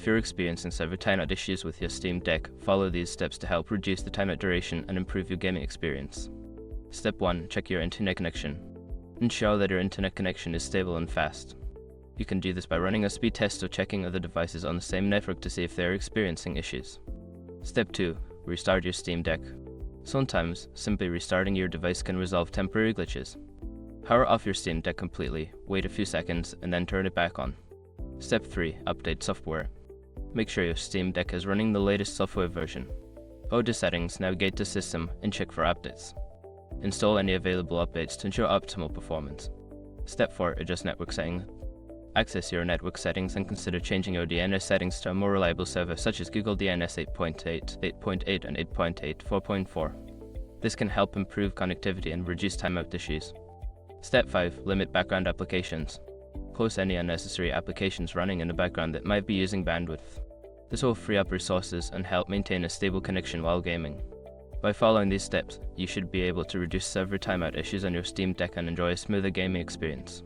you're experiencing server timeout issues with your Steam Deck, follow these steps to help reduce the timeout duration and improve your gaming experience. Step 1. Check your internet connection. Ensure that your internet connection is stable and fast. You can do this by running a speed test or checking other devices on the same network to see if they are experiencing issues. Step 2. Restart your Steam Deck. Sometimes, simply restarting your device can resolve temporary glitches. Power off your Steam Deck completely, wait a few seconds, and then turn it back on. Step 3. Update software. Make sure your Steam Deck is running the latest software version. Go to Settings, navigate to System, and check for updates. Install any available updates to ensure optimal performance. Step 4. Adjust network settings. Access your network settings and consider changing your DNS settings to a more reliable server such as Google DNS 8.8, 8.8, and 8.8 4.4. This can help improve connectivity and reduce timeout issues. Step 5. Limit background applications. Close any unnecessary applications running in the background that might be using bandwidth. This will free up resources and help maintain a stable connection while gaming. By following these steps, you should be able to reduce server timeout issues on your Steam Deck and enjoy a smoother gaming experience.